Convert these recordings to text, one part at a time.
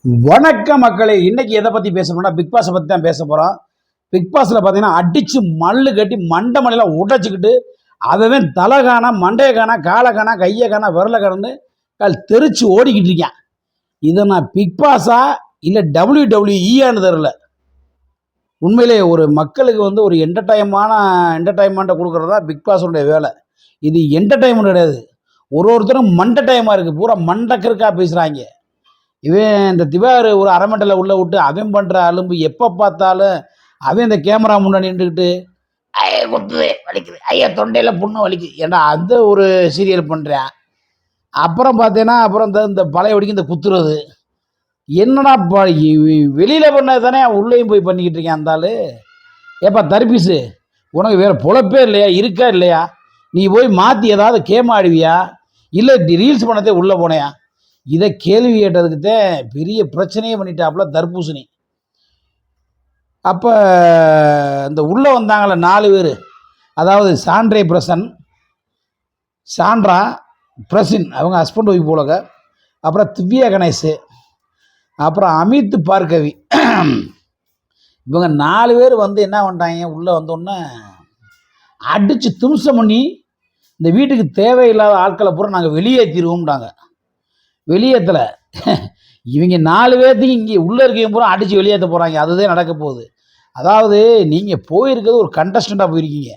வணக்க மக்களே. இன்னைக்கு எதை பற்றி பேச போறோம்னா பிக் பாஸை பற்றி தான் பேச போகிறோம். பிக் பாஸில் பார்த்தீங்கன்னா அடித்து மல்லு கட்டி மண்டை மலையில் உடைச்சிக்கிட்டு அவன் தலை காணா, மண்டையை காணா, காலை காணா, கையை காணா, விரலை கடந்து தெரிச்சு ஓடிக்கிட்டு இருக்கேன். இதை நான் பிக் பாஸா இல்லை WWE தெரியல. உண்மையிலே ஒரு மக்களுக்கு ஒரு என்டர்டைன்மெண்ட்டை கொடுக்குறது தான் பிக் பாஸுடைய வேலை. இது என்டர்டைன்மெண்ட் கிடையாது. ஒருத்தரும் மண்டை டைமாக இருக்குது, பூரா மண்டக்கருக்கா பேசுகிறாங்க. இவன் இந்த திவார் ஒரு அரை மண்டல உள்ளே விட்டு அவன் பண்ணுற அலும்பு எப்போ பார்த்தாலும் அவன் இந்த கேமரா முன்னாடி நின்றுக்கிட்டு ஐயா கொத்துது வலிக்குது, ஐயா தொண்டையில் புண்ணு வலிக்குது, ஏன்னா அந்த ஒரு சீரியல் பண்ணுறேன். அப்புறம் பார்த்தீங்கன்னா அப்புறம் இந்த பழைய வடிக்கு இந்த குத்துறது என்னடா வெளியில் பண்ணது தானே உள்ளேயும் போய் பண்ணிக்கிட்டு இருக்கேன். அந்த ஆள் ஏப்பா தர்பீஸு, உனக்கு வேறு பொழப்பே இல்லையா, இருக்கா இல்லையா? நீ போய் மாற்றி ஏதாவது கேம் ஆடுவியா, இல்லை ரீல்ஸ் பண்ணதே உள்ளே போனையா? இதை கேள்வி கேட்டதுக்குத்தான் பெரிய பிரச்சனையே பண்ணிட்டாப்புல தர்பூசணி. அப்போ இந்த உள்ளே வந்தாங்கள 4 பேர், அதாவது சாண்ட்ரா பிரசின் அவங்க ஹஸ்பண்ட் ஒய்ஃப் போலக, அப்புறம் திவ்யா கணேஷ், அப்புறம் அமித் பார்கவி, இவங்க 4 பேர் என்ன பண்ணிட்டாங்க, உள்ளே வந்தோடனே அடித்து தும்சம் பண்ணி இந்த வீட்டுக்கு தேவையில்லாத ஆட்களை பூரா நாங்கள் வெளியேற்றிடுவோம்ட்டாங்க. வெளியேற்றலை, இவங்க 4 பேர்த்தையும் இங்கே உள்ளே இருக்கையும் பூரா அடித்து வெளியேற்ற போகிறாங்க. அதுதான் நடக்க போகுது. அதாவது நீங்கள் போயிருக்கிறது ஒரு கண்டஸ்டண்ட்டாக போயிருக்கீங்க.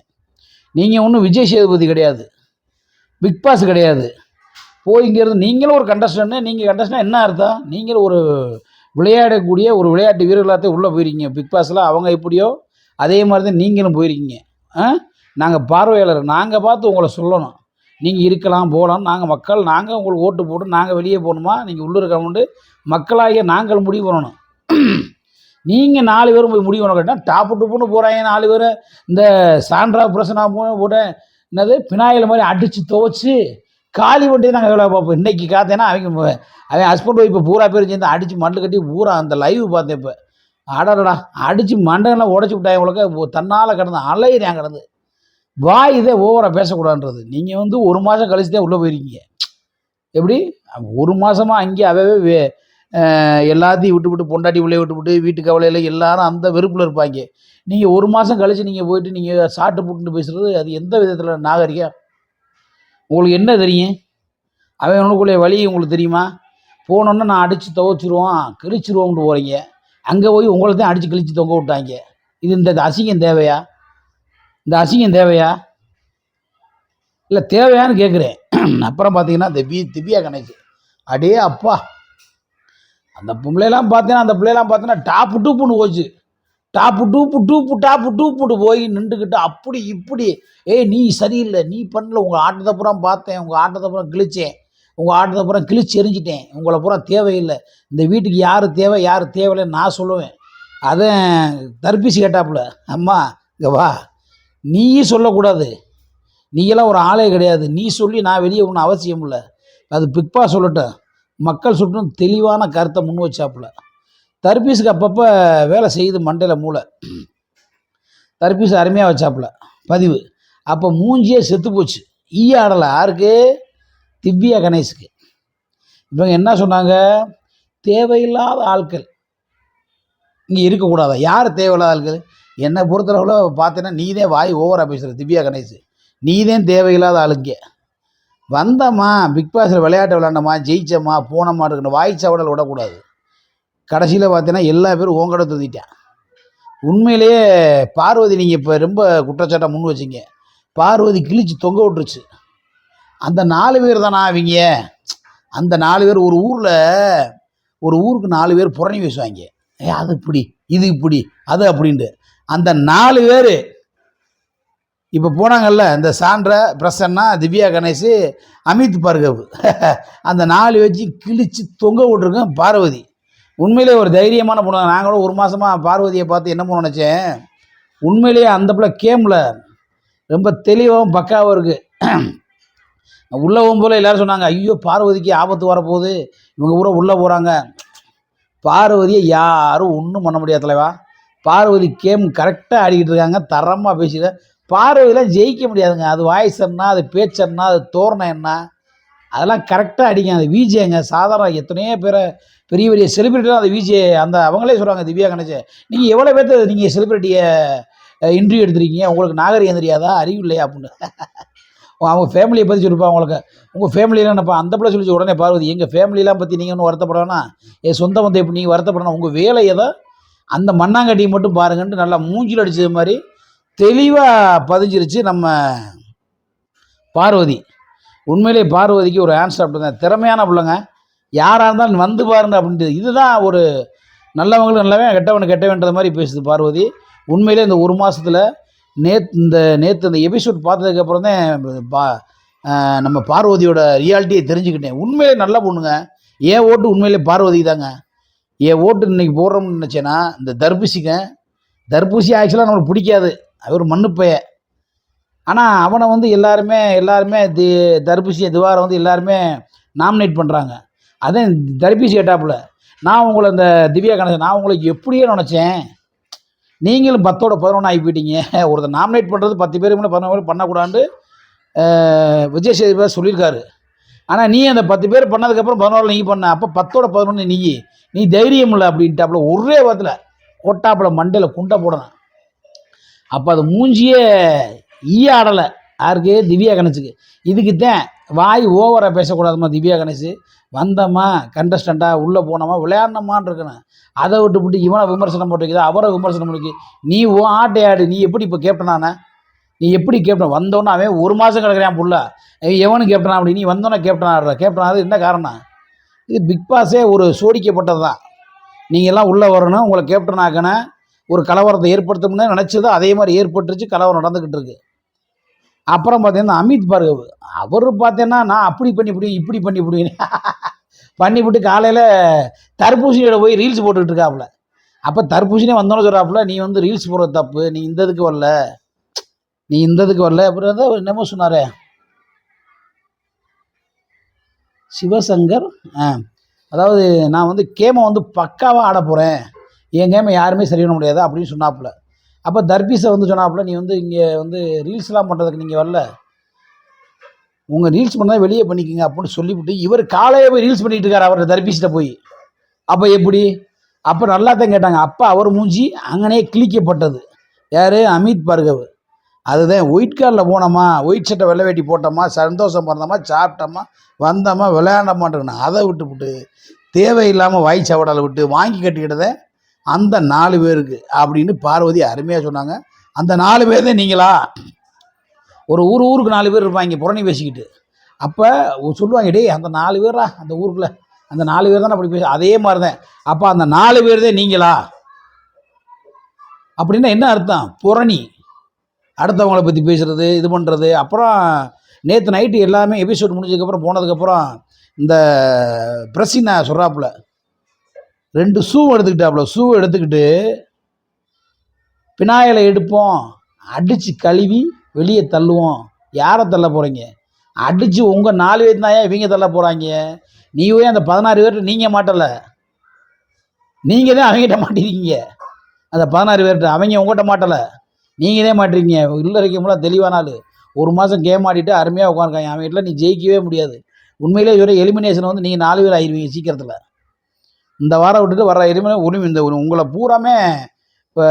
நீங்கள் ஒன்றும் விஜய் சேதுபதி கிடையாது, பிக் பாஸ் கிடையாது. போய்ங்கிறது நீங்களும் ஒரு கண்டஸ்டன்ட். நீங்கள் கண்டஸ்டன்ட் என்ன அர்த்தம்? நீங்களும் ஒரு விளையாடக்கூடிய ஒரு விளையாட்டு வீரர்களாகத்தான் உள்ளே போயிருக்கீங்க பிக் பாஸில். அவங்க எப்படியோ அதே மாதிரி தான் நீங்களும் போயிருக்கீங்க. நாங்கள் பார்வையாளர், நாங்கள் பார்த்து உங்களை சொல்லணும். நீங்கள் இருக்கலாம் போகலாம், நாங்கள் உங்களுக்கு ஓட்டு போட்டு நாங்கள் வெளியே போகணுமா, நீங்கள் உள்ளே இருக்கணும்னு மக்களாகிய நாங்கள் முடிவு பண்ணணும். நீங்கள் 4 பேரும் போய் முடிவு பண்ண கேட்டால் டாப்பு டூப்புன்னு போகிறாங்க 4 பேர். இந்த சாண்ட்ரா பிரசனா போட என்னது பினாயில் மாதிரி அடித்து துவச்சி காலி பண்ணிட்டு நாங்கள் வேலை பார்ப்போம். இன்றைக்கி காத்தேன்னா அவன் ஹஸ்பண்ட் இப்போ பூரா பேர் சேர்ந்து அடித்து மண்டை கட்டி பூரா அந்த லைவ் பார்த்தேன். இப்போ அடடா அடித்து மண்டெல்லாம் உடச்சி விட்டாங்க. உங்களுக்கு தன்னால் கிடந்து அலையிறேன் கிடந்து. வாய் இதை ஓவராக பேசக்கூடாதுன்றது. நீங்கள் 1 மாதம் கழிச்சு தான் உள்ளே போயிருக்கீங்க. எப்படி 1 மாதமாக அங்கே அவே எல்லாத்தையும் விட்டுவிட்டு பொண்டாட்டி உள்ளே விட்டுவிட்டு வீட்டு கவலையில் எல்லாரும் அந்த வெறுப்பில் இருப்பாங்க. நீங்கள் 1 மாதம் கழித்து நீங்கள் போயிட்டு நீங்கள் சாட்டு புட்டுன்னு பேசுகிறது அது எந்த விதத்தில் நாகரிகம்? உங்களுக்கு என்ன தெரியும்? அவன் உனக்குள்ளே வழி உங்களுக்கு தெரியுமா? போனோன்னா நான் அடித்து துவச்சிருவான் கிழிச்சிருவோம்னு போகிறீங்க. அங்கே போய் உங்களை தான் அடித்து கிழித்து தொங்க விட்டாங்க. இது இந்த அசிங்கம் தேவையா? இந்த அசிங்கம் தேவையா? இல்லை தேவையான்னு கேட்குறேன். அப்புறம் பார்த்தீங்கன்னா இந்த திவ்யா கணேஷ், அடே அப்பா, அந்த பிள்ளைலாம் பார்த்தீங்கன்னா டாப்பு டூப்புன்னு போச்சு. டாப்பு டூப்புட்டு போய் நின்றுக்கிட்டு அப்படி இப்படி நீ சரியில்லை, நீ பண்ணல, உங்கள் ஆட்டத்தை பூரா பார்த்தேன், உங்கள் ஆட்டத்தை பூரா கிழிச்சேன், உங்கள் ஆட்டத்தை பூரா கிழிச்சு எரிஞ்சிட்டேன், உங்களை பூரா தேவையில்லை, இந்த வீட்டுக்கு யார் தேவை யார் தேவையில்லைன்னு நான் சொல்லுவேன். அதான் தர்பீஸ் கேட்டாப்புல, அம்மா இங்கே வா, நீயும் சொல்லக்கூடாது, நீங்களாம் ஒரு ஆளே கிடையாது, நீ சொல்லி நான் வெளியே ஒன்றும் அவசியம் இல்லை, அது பிக் பாஸ் சொல்லட்டும், மக்கள் சொல்லட்டும், தெளிவான கருத்தை முன் வச்சாப்புல. தர்பீஸுக்கு அப்பப்போ வேலை செய்யுது மண்டையில் மூளை. தர்பீஸ் அருமையாக வச்சாப்புல பதிவு. அப்போ மூஞ்சியே செத்து போச்சு. ஆடலை யாருக்கு? திவ்யா கணேஷுக்கு. இவங்க என்ன சொன்னாங்க, தேவையில்லாத ஆட்கள் இங்கே இருக்கக்கூடாதா? யார் தேவையில்லாத ஆட்கள்? என்னை பொறுத்தளவில் பார்த்தீங்கன்னா நீதே வாய் ஓவராக பேசுகிற திவ்யா கணேஷ், நீதான் தேவையில்லாத ஆளுங்க. வந்தம்மா பிக் பாஸில் விளையாட்டு விளையாண்டம்மா, ஜெயிச்சம்மா, போனம்மா இருக்கணும், வாய்ச்சாவடல் விடக்கூடாது. கடைசியில் பார்த்தீங்கன்னா எல்லா பேரும் ஓங்கட தூத்திட்டேன். உண்மையிலேயே பார்வதி நீங்கள் இப்போ ரொம்ப குற்றச்சாட்டாக முன் வச்சிங்க. பார்வதி கிழிச்சு தொங்க விட்டுருச்சு. அந்த 4 பேர் தானா அவங்க? அந்த 4 பேர் ஒரு ஊருக்கு 4 பேர் புறணி பேசுவாங்க. அது இப்படி, இது இப்படி, அது அப்படின்ட்டு. அந்த 4 பேர் இப்போ போனாங்கல்ல, இந்த சாண்ட்ரா பிரசன்னா, திவ்யா கணேஷ், அமித் பார்கவ், அந்த 4 வச்சு கிழிச்சு தொங்க விட்டுருக்கேன் பார்வதி. உண்மையிலே ஒரு தைரியமான பொண்ணு. நாங்களும் 1 மாதமாக பார்வதியை பார்த்து என்ன பண்ண நினச்சேன், உண்மையிலேயே அந்த பிள்ளை கேமில் ரொம்ப தெளிவாகவும் பக்காவும் இருக்குது. உள்ளவும் போல் எல்லோரும் சொன்னாங்க, ஐயோ பார்வதிக்கு ஆபத்து வரப்போகுது, இவங்க ஊரை உள்ளே போகிறாங்க. பார்வதியை யாரும் ஒன்றும் பண்ண முடியாது தலைவா. பார்வதி கேம் கரெக்டாக ஆடிக்கிட்டு இருக்காங்க, தரமாக பேசிட்டு. பார்வதியெலாம் ஜெயிக்க முடியாதுங்க. அது வாய்ஸ் என்ன, அது பேச்சு என்ன, அது தோரணை என்ன, அதெல்லாம் கரெக்டாக அடிங்க. அந்த விஜேங்க சாதாரண எத்தனையோ பேரை பெரிய பெரிய செலிபிரிட்டிலாம் அந்த விஜே அந்த அவங்களே சொல்கிறாங்க திவ்யா கணேசன், நீங்கள் எவ்வளோ பேர்த்து நீங்கள் செலிபிரிட்டியை இன்டர்வியூ எடுத்துருக்கீங்க, உங்களுக்கு நாகரிகம் தெரியாதா, அறிவு இல்லையா அப்படின்னு. அவங்க ஃபேமிலியை பற்றி சொல்லிப்பா அவங்களுக்கு. உங்கள் ஃபேமிலியெலாம் என்னப்பா அந்த பிள்ளை சொல்லிச்சு உடனே பார்வதி, எங்கள் ஃபேமிலியெலாம் பற்றி நீங்கள் ஒன்றும் வருத்தப்படணும்னா என் சொந்த வந்து எப்படி நீங்கள் வருத்தப்படணும், உங்கள் வேலையை தான் அந்த மண்ணாங்கட்டியை மட்டும் பாருங்கன்ட்டு நல்லா மூஞ்சில் அடித்தது மாதிரி தெளிவாக பதிஞ்சிருச்சு நம்ம பார்வதி. உண்மையிலே பார்வதிக்கு ஒரு ஆன்சர் அப்படி தான், திறமையான பிள்ளைங்க, யாராக இருந்தாலும் வந்து பாருங்க அப்படின்ட்டு. இதுதான் ஒரு நல்லவங்களும் நல்லவன், கெட்டவனுக்கு கெட்டவன்றது மாதிரி பேசுது பார்வதி. உண்மையிலே இந்த ஒரு மாதத்தில் நேற்று இந்த எபிசோட் பார்த்ததுக்கப்புறம் தான் நம்ம பார்வதியோட ரியாலிட்டியை தெரிஞ்சுக்கிட்டேன். உண்மையிலே நல்ல பொண்ணுங்க. என் ஓட்டு உண்மையிலே பார்வதி தாங்க. என் ஓட்டு இன்றைக்கி போடுறோம்னு நினச்சேன்னா இந்த தர்பூசி ஆக்சுவலாக நம்மளுக்கு பிடிக்காது, அது ஒரு மண்ணுப்பைய. ஆனால் அவனை வந்து எல்லாருமே தர்பூசி துவாரை வந்து எல்லாருமே நாமினேட் பண்ணுறாங்க. அதே தர்பூசி கேட்டாப்புல, நான் உங்களை இந்த திவ்யா கணேசன் நான் உங்களை எப்படியே நினச்சேன், நீங்களும் 10-11 ஆகி போயிட்டீங்க. ஒருத்தர் நாமினேட் பண்ணுறது 10 பேர் மேலே 11 பேர் பண்ணக்கூடாதுன்னு விஜய் சேதுபதி சொல்லியிருக்காரு. ஆனால் நீ அந்த 10 பேர் பண்ணதுக்கப்புறம் 11 நீ பண்ண, அப்போ 10-11 நீ தைரியம் இல்லை அப்படின்ட்டாப்புல ஒரே வாரத்தில் கொட்டாப்புல மண்டையில் குண்டை போடணும். அப்போ அது மூஞ்சியே ஆடலை யாருக்கு, திவ்யா கணேசுக்கு. இதுக்குத்தான் வாய் ஓவராக பேசக்கூடாதுமா திவ்யா கணேஷ். வந்தம்மா கண்டஸ்டண்ட்டாக உள்ளே போனோமா விளையாடணுமான்னு இருக்கணும். அதை விட்டு இவனை விமர்சனம் போட்டுக்குதா அவரை விமர்சனம் பண்ணிக்கு. நீ ஆட்டை ஆடு, நீ எப்படி இப்போ கேப்டனான, நீ எப்படி கேப்டன் வந்தோன்னே அவன் ஒரு மாதம் கிடக்குறான் புள்ள, எவனு கேப்டனா அப்படி, நீ வந்தோன்னே கேப்டன் ஆடுற. கேப்டன் ஆகுது என்ன காரணம், இது பிக் பாஸே ஒரு சோடிக்கப்பட்டது தான். நீங்கள்லாம் உள்ளே வரணும், உங்களை கேப்டன் ஆக்கணும், ஒரு கலவரத்தை ஏற்படுத்தணும்னு நினச்சது அதே மாதிரி ஏற்பட்டுருச்சு, கலவரம் நடந்துக்கிட்டு இருக்கு. அப்புறம் பார்த்தீங்கன்னா அமித் பார்கவ், அவர் பார்த்தீங்கன்னா நான் அப்படி இப்படி பண்ணிவிட்டு காலையில் தர்பூசணியோட போய் ரீல்ஸ் போட்டுக்கிட்டு இருக்காப்புல. அப்போ தர்பூசணியே வந்தோன்னு சொல்கிறாப்புல, நீ வந்து ரீல்ஸ் போடுறது தப்பு, நீ இந்த இதுக்கு வரல அப்புறம் வந்து என்னமோ சொன்னார் சிவசங்கர். அதாவது நான் வந்து கேமை வந்து பக்காவாக ஆட போகிறேன், என் கேமை யாருமே சரி பண்ண முடியாது அப்படின்னு சொன்னாப்புல. அப்போ தர்பீஸை வந்து சொன்னாப்புல, நீ வந்து இங்கே வந்து ரீல்ஸ்லாம் பண்ணுறதுக்கு நீங்கள் வரல, உங்கள் ரீல்ஸ் பண்ணால் வெளியே பண்ணிக்கோங்க அப்படின்னு சொல்லிவிட்டு இவர் காலையே போய் ரீல்ஸ் பண்ணிகிட்டு இருக்கார் அவர் தர்பீஸ்கிட்ட போய். அப்போ எப்படி, அப்போ நல்லா தான் கேட்டாங்க. அப்போ அவர் மூஞ்சி அங்கனே கிழிக்கப்பட்டது. யார், அமித் பார்கவ். அதுதான் ஒயிட் காரில் போனோமா, ஒயிட் சட்டை வெள்ளை வேட்டி போட்டோமா, சந்தோஷம் பண்ணோமா, சாப்பிட்டோமா, வந்தோமா, விளையாண்டோமான்னு அதை விட்டு தேவையில்லாமல் வாய் சவடால் விட்டு வாங்கி கட்டிக்கிட்டதை அந்த 4 பேருக்கு அப்படின்னு பார்வதி அருமையாக சொன்னாங்க. அந்த 4 பேர் தான் நீங்களா, ஒரு ஊருக்கு 4 பேர் இருப்பாங்க புறணி பேசிக்கிட்டு. அப்போ சொல்லுவாங்க, டேய் அந்த 4 பேரா அந்த ஊருக்குள்ளே, அந்த 4 பேர் தானே அப்படி பேச, அதே மாதிரி தான். அப்போ அந்த 4 பேர் தான் நீங்களா அப்படின்னா என்ன அர்த்தம், புறணி, அடுத்தவங்களை பற்றி பேசுகிறது இது பண்ணுறது. அப்புறம் நேற்று நைட்டு எல்லாமே எபிசோட் முடிஞ்சதுக்கப்புறம் போனதுக்கப்புறம் இந்த பிரசின்னா சொல்கிறாப்புல 2 ஷூ எடுத்துக்கிட்டு பினாயிலை எடுப்போம், அடித்து கழுவி வெளியே தள்ளுவோம். யாரை தள்ள போகிறீங்க, அடித்து உங்கள் 4 பேர் தான் இவங்க தள்ள போகிறாங்க. நீவே அந்த 16 பேர்கிட்ட நீங்கள் மாட்டலை, நீங்கள் தான் அவங்ககிட்ட மாட்டிருக்கீங்க. அந்த 16 பேர்கிட்ட அவங்க உங்கள்கிட்ட மாட்டலை, நீங்கள் தான் மாட்டிருக்கீங்க. இல்லை இருக்கீங்களா தெளிவான ஆள், ஒரு மாதம் கேம் ஆடிட்டு அருமையாக உட்காந்துருக்காங்க. அவன் வீட்டில் நீ ஜெயிக்கவே முடியாது. உண்மையிலே சொல்ல எலிமினேஷன் வந்து நீங்கள் 4 பேர் ஆயிடுவீங்க சீக்கிரத்தில். இந்த வாரம் விட்டுட்டு வர இந்த உங்களை பூராமே இப்போ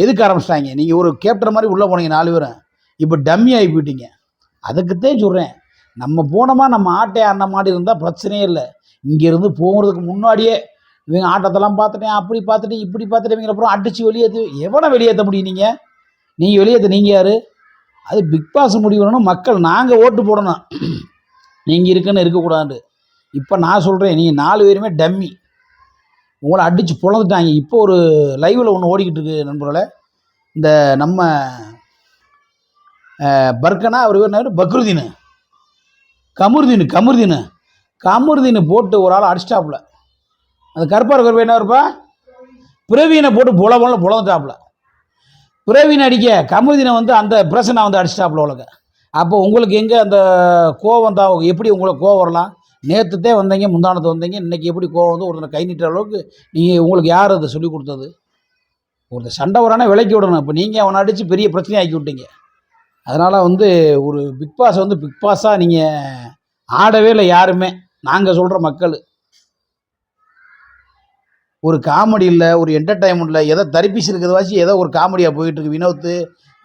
எதுக்க ஆரம்பிச்சிட்டாங்க. நீங்கள் ஒரு கேப்டன் மாதிரி உள்ளே போனீங்க 4 பேரும், இப்போ டம்மி ஆகி போயிட்டீங்க. அதுக்குத்தான் சொல்கிறேன், நம்ம போனோமா நம்ம ஆட்டை ஆடின மாதிரி இருந்தால் பிரச்சனையே இல்லை. இங்கேருந்து போகிறதுக்கு முன்னாடியே இவங்க ஆட்டத்தெல்லாம் பார்த்துட்டேன், அப்படி பார்த்துட்டு இப்படி பார்த்துட்டு இவங்க அப்புறம் அடித்து எவனை வெளியேற்ற முடியும், நீங்கள் வெளியேற்ற நீங்கள் யார்? அது பிக் பாஸ் முடிவு பண்ணணும், மக்கள் நாங்கள் ஓட்டு போடணும், நீங்கள் இருக்குன்னு இருக்கக்கூடாது. இப்போ நான் சொல்கிறேன், நீங்கள் 4 பேருமே டம்மி, உங்களை அடித்து பொழந்துட்டாங்க. இப்போ ஒரு லைவில் ஒன்று ஓடிக்கிட்டு இருக்கு நண்பர்களே, இந்த நம்ம பர்கனா அவர் பேர் பக்ருதீனு கமருதீனு போட்டு ஒரு ஆள் அடிச்சிட்டாப்புல. அந்த கருப்பாக இருக்கிற என்ன இருப்பா பிரவீனை போட்டு பொழந்துட்டாப்புல. பிரவீன் அடிக்க கமருதீனை வந்து அந்த பிரசனை வந்து அடிச்சிட்டாப்புல உலக. அப்போ உங்களுக்கு எங்கே அந்த கோவம் தான், எப்படி உங்களுக்கு கோவம் வரலாம்? நேற்றுத்தே வந்தீங்க, முந்தானத்தை வந்தீங்க, இன்றைக்கி எப்படி கோவம் வந்து ஒருத்தனை கை நீட்டுற அளவுக்கு நீங்கள் உங்களுக்கு யார் அதை சொல்லிக் கொடுத்தது? ஒருத்தர் சண்டை வரானே விலைக்கு விடணும். இப்போ நீங்கள் அவனை அடித்து பெரிய பிரச்சனையை ஆக்கி விட்டீங்க. அதனால் வந்து ஒரு பிக் பாஸ் வந்து பிக் பாஸாக நீங்கள் ஆடவே இல்லை யாருமே. நாங்கள் சொல்கிற மக்கள் ஒரு காமெடி இல்லை, ஒரு என்டர்டைன்மெண்ட் இல்லை, ஏதோ தரிப்பீஸ் இருக்கிறது வாசி ஏதோ ஒரு காமெடியாக போயிட்டுருக்கு. வினோத்து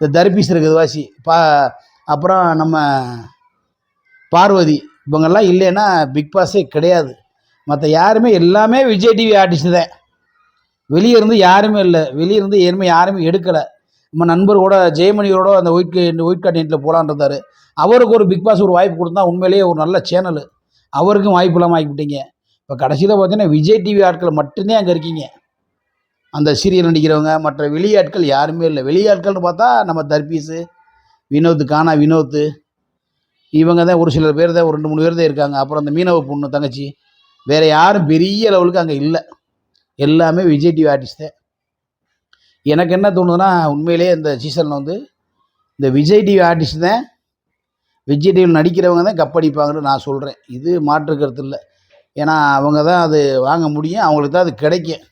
இந்த தரிப்பீஸ் இருக்கிறது வாசி அப்புறம் நம்ம பார்வதி இவங்கெல்லாம் இல்லைன்னா பிக் பாஸே கிடையாது. மற்ற யாருமே எல்லாமே விஜய் டிவி ஆர்டிஸ்ட் தான். வெளியே இருந்து யாருமே இல்லை, வெளியே இருந்து யாருமே எடுக்கலை. நம்ம நண்பர் கூட ஜெயமணியோட அந்த ஒயிட் கார்டினேட்டில் போகலான் இருந்தார். அவருக்கு ஒரு பிக் பாஸ் ஒரு வாய்ப்பு கொடுத்தா உண்மையிலேயே ஒரு நல்ல சேனல், அவருக்கும் வாய்ப்பு இல்லாமல் ஆகிவிட்டீங்க. இப்போ கடைசியில் பார்த்தீங்கன்னா விஜய் டிவி ஆட்கள் மட்டும்தான் அங்கே இருக்கீங்க. அந்த சீரியல் நடிக்கிறவங்க மற்ற வெளியாட்கள் யாருமே இல்லை. வெளியாட்கள்னு பார்த்தா நம்ம தர்பீஸு, வினோத்து இவங்க தான் ஒரு சிலர் பேர் தான், ஒரு 2-3 பேர் தான் இருக்காங்க. அப்புறம் அந்த மீனவ பொண்ணு தங்கச்சி, வேறு யாரும் பெரிய லெவலுக்கு அங்கே இல்லை. எல்லாமே விஜய் டிவி ஆர்டிஸ்ட் தான். எனக்கு என்ன தோணுதுன்னா, உண்மையிலேயே இந்த சீசனில் வந்து இந்த விஜய் டிவி ஆர்டிஸ்ட் தான், விஜய் டிவியில் நடிக்கிறவங்க தான் கப்படிப்பாங்கன்னு நான் சொல்கிறேன். இது மாற்று கருத்து இல்லை. ஏன்னா அவங்க தான் அது வாங்க முடியும், அவங்களுக்கு தான் அது கிடைக்கும்.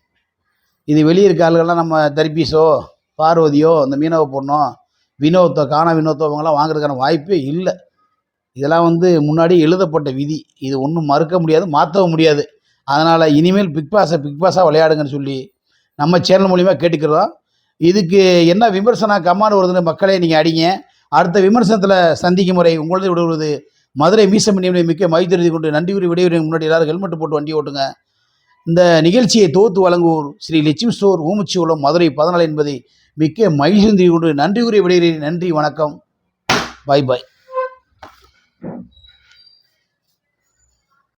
இது வெளியே இருக்க ஆளுகள்லாம் நம்ம தர்பீஸோ, பார்வதியோ, இந்த மீனவ பொண்ணோ, வினோத்தோ அவங்களாம் வாங்குறதுக்கான வாய்ப்பே இல்லை. இதெல்லாம் வந்து முன்னாடி எழுதப்பட்ட விதி. இது ஒன்றும் மறுக்க முடியாது, மாற்றவும் முடியாது. அதனால் இனிமேல் பிக் பாஸாக விளையாடுங்கன்னு சொல்லி நம்ம சேனல் மூலிமா கேட்டுக்கிறோம். இதுக்கு என்ன விமர்சனம் கமெண்ட் வருதுன்னு மக்களே நீங்கள் அடிங்க. அடுத்த விமர்சனத்தில் சந்திக்கும் முறை உங்களது விடுவது மதுரை மீசமணி மிக்க மகிழ்ச்சி கொண்டு நன்றி கூறி விடைபெறும். முன்னாடி எல்லாரும் ஹெல்மெட் போட்டு வண்டி ஓட்டுங்க. இந்த நிகழ்ச்சியை தொகுத்து வழங்குவோர் ஸ்ரீ லட்சுமி ஸ்டோர், ஊமுச்சிகுளம், மதுரை 14 என்பதை மிக்க மகிழ்ச்சி கொண்டு நன்றி கூறி விடைபெறுகிறேன். நன்றி, வணக்கம், பாய்.